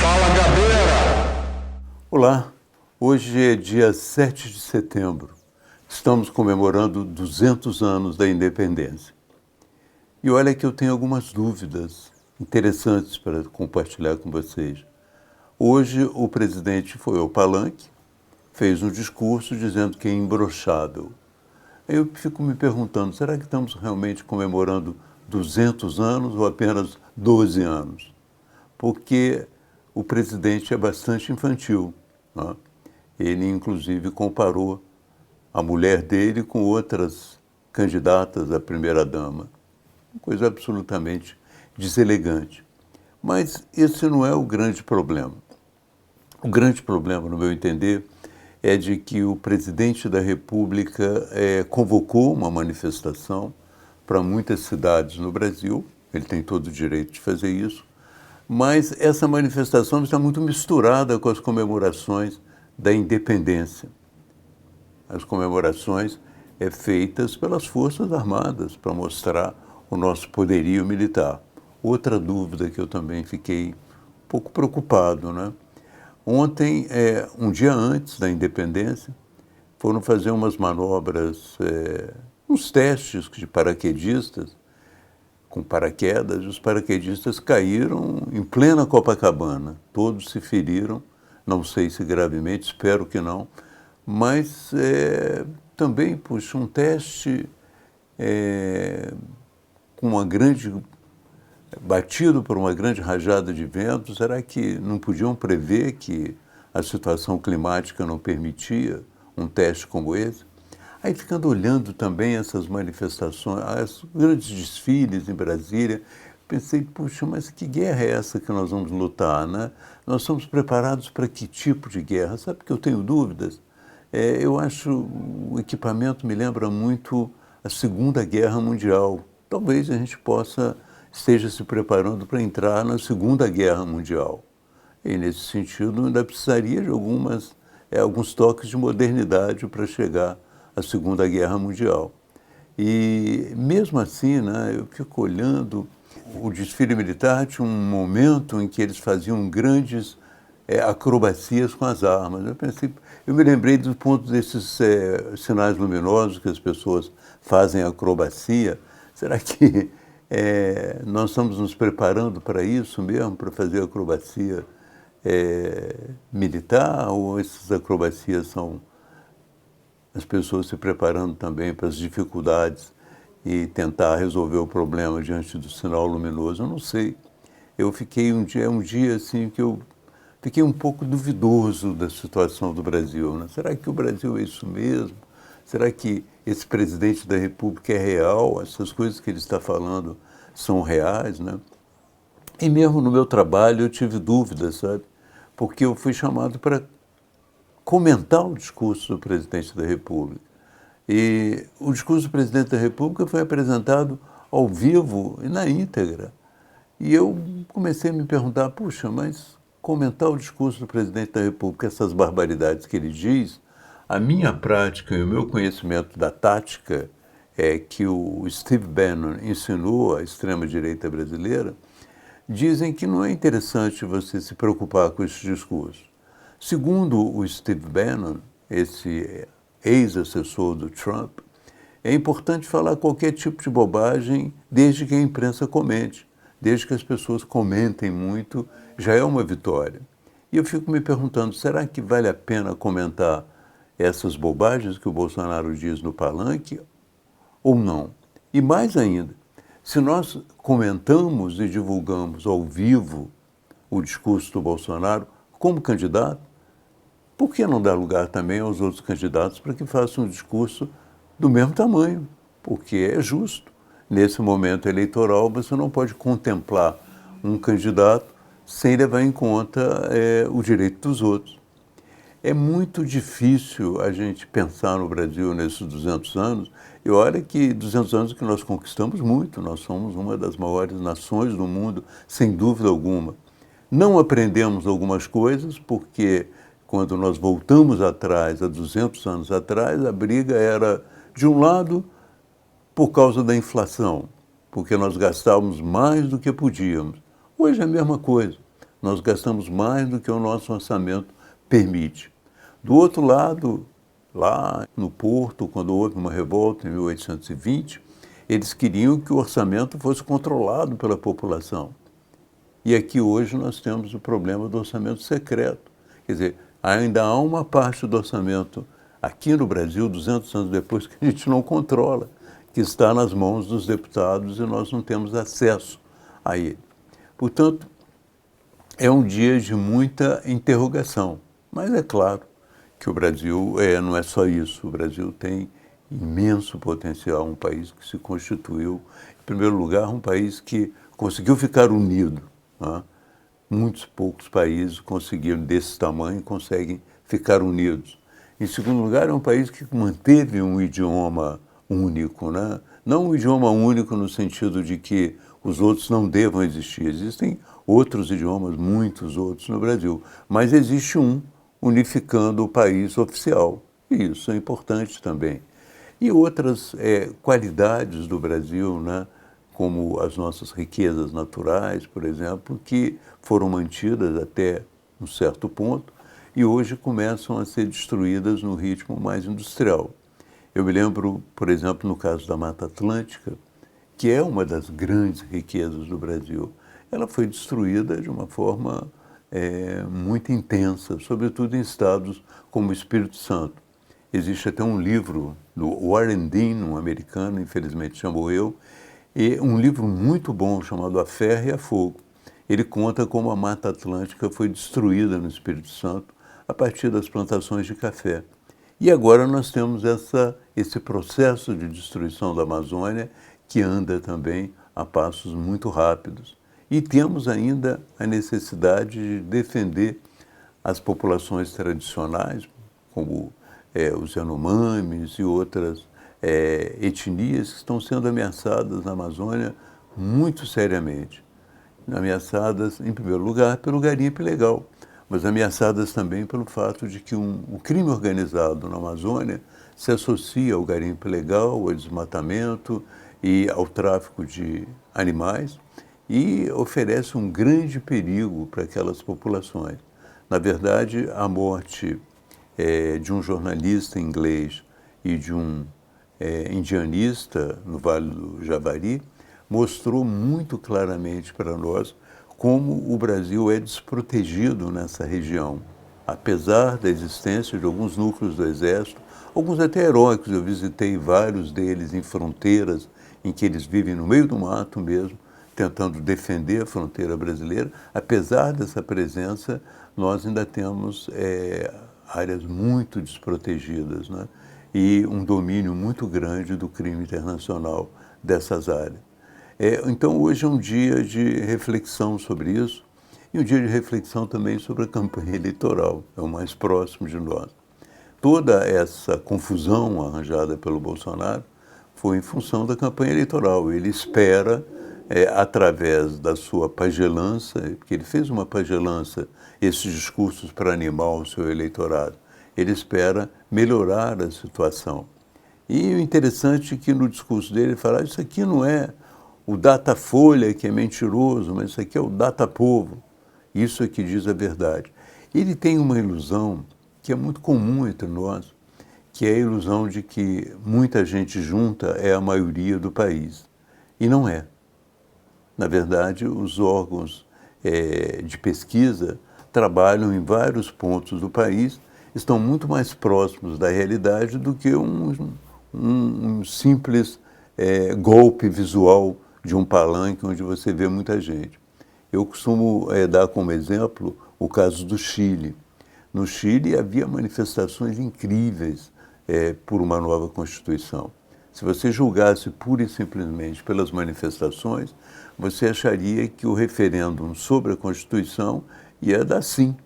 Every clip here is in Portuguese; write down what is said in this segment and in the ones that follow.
Fala, Gabeira! Olá, hoje é dia 7 de setembro. Estamos comemorando 200 anos da independência. E olha que eu tenho algumas dúvidas interessantes para compartilhar com vocês. Hoje o presidente foi ao palanque, fez um discurso dizendo que é imbrochável. Eu fico me perguntando, será que estamos realmente comemorando 200 anos ou apenas 12 anos? Porque o presidente é bastante infantil, né? Ele, inclusive, comparou a mulher dele com outras candidatas à primeira-dama. Coisa absolutamente deselegante. Mas esse não é o grande problema. O grande problema, no meu entender, é de que o presidente da República convocou uma manifestação para muitas cidades no Brasil, ele tem todo o direito de fazer isso, mas essa manifestação está muito misturada com as comemorações da independência. As comemorações feitas pelas Forças Armadas para mostrar o nosso poderio militar. Outra dúvida que eu também fiquei um pouco preocupado, né? Ontem, um dia antes da independência, foram fazer umas manobras, uns testes de paraquedistas, com paraquedas, e os paraquedistas caíram em plena Copacabana. Todos se feriram, não sei se gravemente, espero que não, mas também, puxa, um teste com uma grande, batido por uma grande rajada de vento, será que não podiam prever que a situação climática não permitia um teste como esse? Aí, ficando olhando também essas manifestações, os grandes desfiles em Brasília, pensei, puxa, mas que guerra é essa que nós vamos lutar, né? Nós somos preparados para que tipo de guerra? Sabe que eu tenho dúvidas? Eu acho o equipamento me lembra muito a Segunda Guerra Mundial. Talvez a gente esteja se preparando para entrar na Segunda Guerra Mundial. E, nesse sentido, ainda precisaria de alguns toques de modernidade para chegar à Segunda Guerra Mundial. E, mesmo assim, né, eu fico olhando o desfile militar, tinha um momento em que eles faziam grandes acrobacias com as armas. Eu me lembrei do ponto desses sinais luminosos que as pessoas fazem acrobacia. Será que nós estamos nos preparando para isso mesmo, para fazer acrobacia militar, ou essas acrobacias são as pessoas se preparando também para as dificuldades e tentar resolver o problema diante do sinal luminoso? Eu não sei. Eu fiquei um dia assim que eu fiquei um pouco duvidoso da situação do Brasil, né? Será que o Brasil é isso mesmo? Será que esse presidente da República é real? Essas coisas que ele está falando são reais, né? E mesmo no meu trabalho eu tive dúvidas, sabe? Porque eu fui chamado para comentar o discurso do presidente da República. E o discurso do presidente da República foi apresentado ao vivo e na íntegra. E eu comecei a me perguntar, puxa, mas comentar o discurso do presidente da República, essas barbaridades que ele diz, a minha prática e o meu conhecimento da tática que o Steve Bannon ensinou à extrema-direita brasileira, dizem que não é interessante você se preocupar com esse discurso. Segundo o Steve Bannon, esse ex-assessor do Trump, é importante falar qualquer tipo de bobagem desde que a imprensa comente, desde que as pessoas comentem muito, já é uma vitória. E eu fico me perguntando, será que vale a pena comentar essas bobagens que o Bolsonaro diz no palanque ou não? E mais ainda, se nós comentamos e divulgamos ao vivo o discurso do Bolsonaro como candidato, por que não dar lugar também aos outros candidatos para que façam um discurso do mesmo tamanho? Porque é justo. Nesse momento eleitoral, você não pode contemplar um candidato sem levar em conta o direito dos outros. É muito difícil a gente pensar no Brasil nesses 200 anos, e olha que 200 anos que nós conquistamos muito, nós somos uma das maiores nações do mundo, sem dúvida alguma. Não aprendemos algumas coisas, porque quando nós voltamos atrás, há 200 anos atrás, a briga era, de um lado, por causa da inflação, porque nós gastávamos mais do que podíamos. Hoje é a mesma coisa, nós gastamos mais do que o nosso orçamento permite. Do outro lado, lá no Porto, quando houve uma revolta em 1820, eles queriam que o orçamento fosse controlado pela população. E aqui hoje nós temos o problema do orçamento secreto. Quer dizer, ainda há uma parte do orçamento aqui no Brasil, 200 anos depois, que a gente não controla, que está nas mãos dos deputados e nós não temos acesso a ele. Portanto, é um dia de muita interrogação. Mas é claro que o Brasil não é só isso. O Brasil tem imenso potencial, um país que se constituiu, em primeiro lugar, um país que conseguiu ficar unido. Né? Muitos poucos países conseguiram, desse tamanho, conseguem ficar unidos. Em segundo lugar, é um país que manteve um idioma único, né? Não um idioma único no sentido de que os outros não devam existir. Existem outros idiomas, muitos outros no Brasil, mas existe um unificando o país oficial, e isso é importante também. E outras qualidades do Brasil, né? Como as nossas riquezas naturais, por exemplo, que foram mantidas até um certo ponto e hoje começam a ser destruídas no ritmo mais industrial. Eu me lembro, por exemplo, no caso da Mata Atlântica, que é uma das grandes riquezas do Brasil. Ela foi destruída de uma forma muito intensa, sobretudo em estados como o Espírito Santo. Existe até um livro do Warren Dean, um americano, infelizmente já morreu, e um livro muito bom chamado A Ferro e a Fogo. Ele conta como a Mata Atlântica foi destruída no Espírito Santo a partir das plantações de café. E agora nós temos esse processo de destruição da Amazônia que anda também a passos muito rápidos. E temos ainda a necessidade de defender as populações tradicionais, como os Yanomamis e outras etnias que estão sendo ameaçadas na Amazônia muito seriamente. Ameaçadas, em primeiro lugar, pelo garimpo ilegal, mas ameaçadas também pelo fato de que o crime organizado na Amazônia se associa ao garimpo ilegal, ao desmatamento e ao tráfico de animais e oferece um grande perigo para aquelas populações. Na verdade, a morte de um jornalista inglês e de um indianista no Vale do Javari mostrou muito claramente para nós como o Brasil é desprotegido nessa região, apesar da existência de alguns núcleos do Exército, alguns até heróicos. Eu visitei vários deles em fronteiras em que eles vivem no meio do mato mesmo, tentando defender a fronteira brasileira. Apesar dessa presença, nós ainda temos áreas muito desprotegidas, né? E um domínio muito grande do crime internacional dessas áreas. Então, hoje é um dia de reflexão sobre isso e um dia de reflexão também sobre a campanha eleitoral, é o mais próximo de nós. Toda essa confusão arranjada pelo Bolsonaro foi em função da campanha eleitoral. Ele espera, através da sua pagelança, porque ele fez uma pagelança, esses discursos para animar o seu eleitorado, ele espera melhorar a situação. E o interessante é que no discurso dele ele fala, isso aqui não é o Datafolha, que é mentiroso, mas isso aqui é o Datapovo. Isso é que diz a verdade. Ele tem uma ilusão que é muito comum entre nós, que é a ilusão de que muita gente junta é a maioria do país. E não é. Na verdade, os órgãos de pesquisa trabalham em vários pontos do país, estão muito mais próximos da realidade do que um simples golpe visual de um palanque onde você vê muita gente. Eu costumo dar como exemplo o caso do Chile. No Chile havia manifestações incríveis por uma nova Constituição. Se você julgasse pura e simplesmente pelas manifestações, você acharia que o referêndum sobre a Constituição ia dar sim.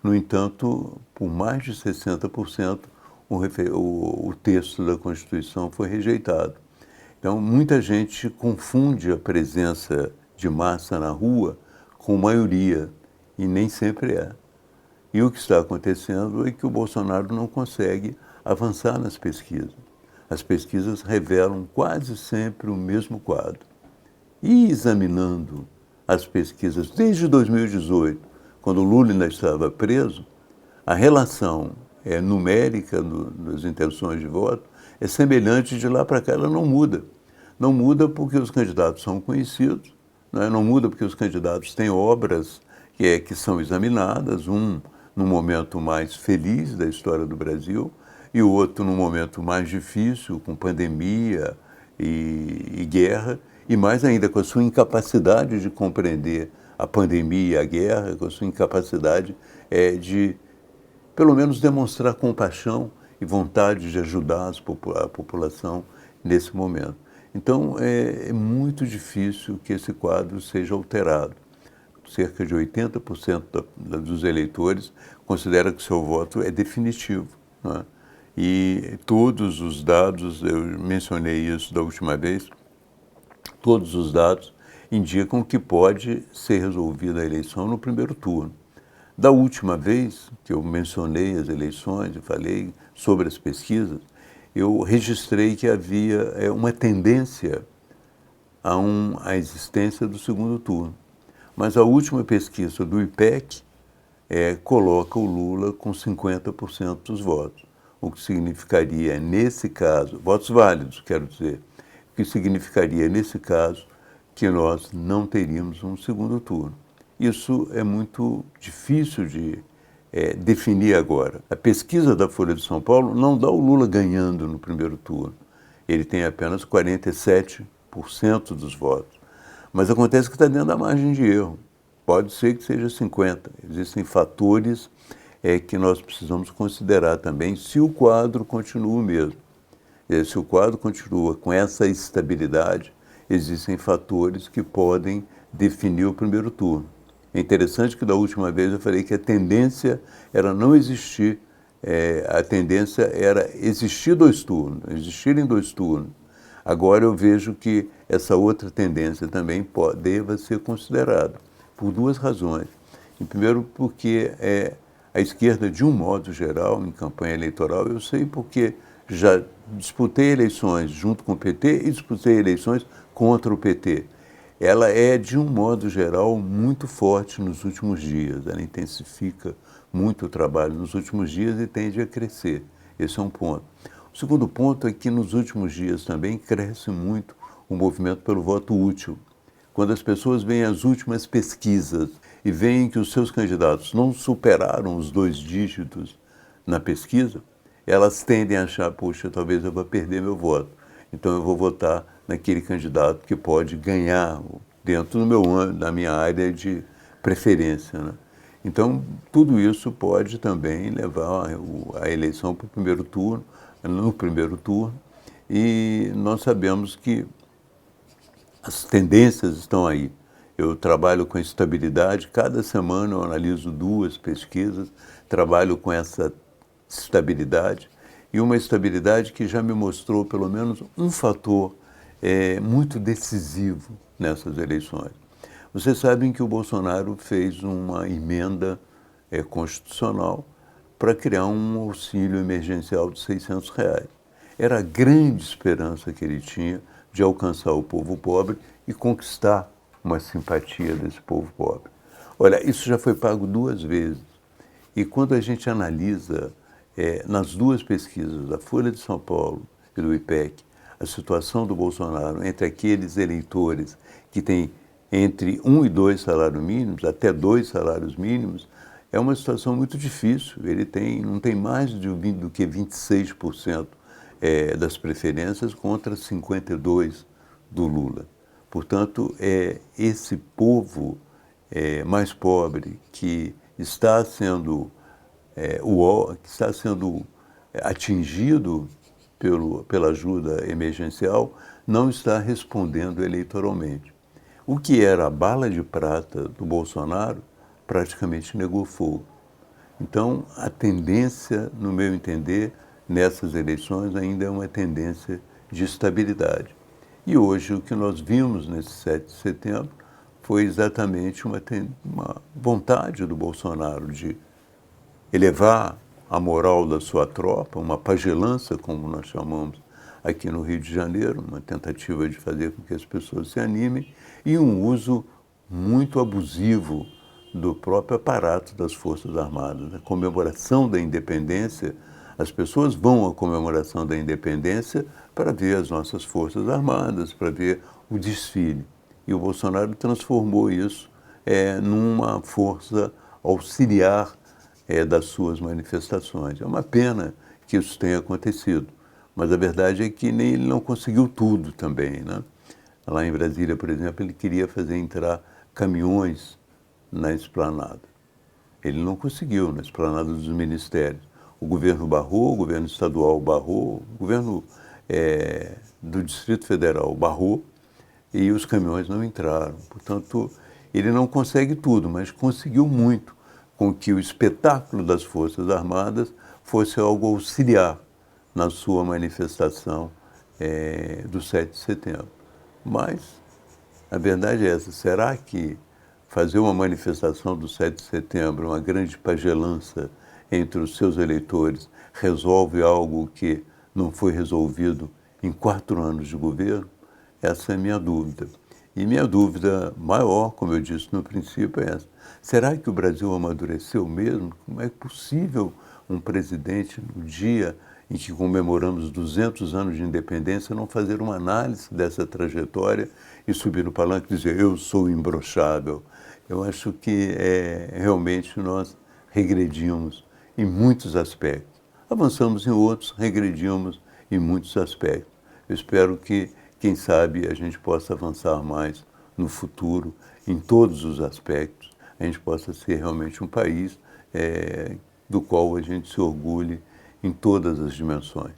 No entanto, por mais de 60%, o texto da Constituição foi rejeitado. Então, muita gente confunde a presença de massa na rua com maioria, e nem sempre é. E o que está acontecendo é que o Bolsonaro não consegue avançar nas pesquisas. As pesquisas revelam quase sempre o mesmo quadro. E examinando as pesquisas desde 2018, quando o Lula ainda estava preso, a relação numérica das intenções de voto é semelhante de lá para cá, ela não muda. Não muda porque os candidatos são conhecidos, não muda porque os candidatos têm obras que são examinadas, um no momento mais feliz da história do Brasil e o outro no momento mais difícil, com pandemia e guerra, e mais ainda com a sua incapacidade de compreender a pandemia e a guerra, com a sua incapacidade de, pelo menos, demonstrar compaixão e vontade de ajudar a população nesse momento. Então, é muito difícil que esse quadro seja alterado. Cerca de 80% dos eleitores considera que seu voto é definitivo, não é? E todos os dados, eu mencionei isso da última vez, todos os dados indicam que pode ser resolvida a eleição no primeiro turno. Da última vez que eu mencionei as eleições e falei sobre as pesquisas, eu registrei que havia uma tendência à existência do segundo turno. Mas a última pesquisa do IPEC coloca o Lula com 50% dos votos, o que significaria, nesse caso, votos válidos, quero dizer, o que significaria, nesse caso, que nós não teríamos um segundo turno. Isso é muito difícil de definir agora. A pesquisa da Folha de São Paulo não dá o Lula ganhando no primeiro turno. Ele tem apenas 47% dos votos. Mas acontece que está dentro da margem de erro. Pode ser que seja 50%. Existem fatores que nós precisamos considerar também se o quadro continua o mesmo. Se o quadro continua com essa estabilidade, existem fatores que podem definir o primeiro turno. É interessante que da última vez eu falei que a tendência era não existir, a tendência era existirem dois turnos. Agora eu vejo que essa outra tendência também deva ser considerada, por duas razões. Em primeiro, porque a esquerda, de um modo geral, em campanha eleitoral, eu sei porque já disputei eleições junto com o PT e disputei eleições contra o PT. Ela é, de um modo geral, muito forte nos últimos dias. Ela intensifica muito o trabalho nos últimos dias e tende a crescer. Esse é um ponto. O segundo ponto é que nos últimos dias também cresce muito o movimento pelo voto útil. Quando as pessoas veem as últimas pesquisas e veem que os seus candidatos não superaram os 2 dígitos na pesquisa, elas tendem a achar, poxa, talvez eu vá perder meu voto. Então eu vou votar naquele candidato que pode ganhar dentro da minha área de preferência, né? Então, tudo isso pode também levar a eleição para o primeiro turno, no primeiro turno, e nós sabemos que as tendências estão aí. Eu trabalho com estabilidade, cada semana eu analiso 2 pesquisas, trabalho com essa estabilidade, e uma estabilidade que já me mostrou pelo menos um fator muito decisivo nessas eleições. Vocês sabem que o Bolsonaro fez uma emenda constitucional para criar um auxílio emergencial de R$600. Era a grande esperança que ele tinha de alcançar o povo pobre e conquistar uma simpatia desse povo pobre. Olha, isso já foi pago 2 vezes. E quando a gente analisa nas 2 pesquisas, da Folha de São Paulo e do IPEC, a situação do Bolsonaro entre aqueles eleitores que têm entre 1 e 2 salários mínimos, até 2 salários mínimos, é uma situação muito difícil. Ele não tem mais do que 26% das preferências contra 52% do Lula. Portanto, esse povo mais pobre que está sendo atingido pela ajuda emergencial não está respondendo eleitoralmente. O que era a bala de prata do Bolsonaro praticamente negou fogo. Então, a tendência, no meu entender, nessas eleições ainda é uma tendência de estabilidade. E hoje o que nós vimos nesse 7 de setembro foi exatamente uma vontade do Bolsonaro de elevar a moral da sua tropa, uma pagelança, como nós chamamos aqui no Rio de Janeiro, uma tentativa de fazer com que as pessoas se animem, e um uso muito abusivo do próprio aparato das Forças Armadas. A comemoração da independência, as pessoas vão à comemoração da independência para ver as nossas Forças Armadas, para ver o desfile. E o Bolsonaro transformou isso numa força auxiliar das suas manifestações. É uma pena que isso tenha acontecido, mas a verdade é que nem ele não conseguiu tudo também, né? Lá em Brasília, por exemplo, ele queria fazer entrar caminhões na esplanada. Ele não conseguiu, na esplanada dos ministérios. O governo barrou, o governo estadual barrou, o governo do Distrito Federal barrou e os caminhões não entraram. Portanto, ele não consegue tudo, mas conseguiu muito com que o espetáculo das Forças Armadas fosse algo auxiliar na sua manifestação do 7 de setembro. Mas a verdade é essa, será que fazer uma manifestação do 7 de setembro, uma grande pagelança entre os seus eleitores, resolve algo que não foi resolvido em 4 anos de governo? Essa é a minha dúvida. E minha dúvida maior, como eu disse no princípio, é essa. Será que o Brasil amadureceu mesmo? Como é possível um presidente, no dia em que comemoramos 200 anos de independência, não fazer uma análise dessa trajetória e subir no palanque e dizer, eu sou imbrochável? Eu acho que realmente nós regredimos em muitos aspectos. Avançamos em outros, regredimos em muitos aspectos. Eu espero que, quem sabe, a gente possa avançar mais no futuro, em todos os aspectos. A gente possa ser realmente um país do qual a gente se orgulhe em todas as dimensões.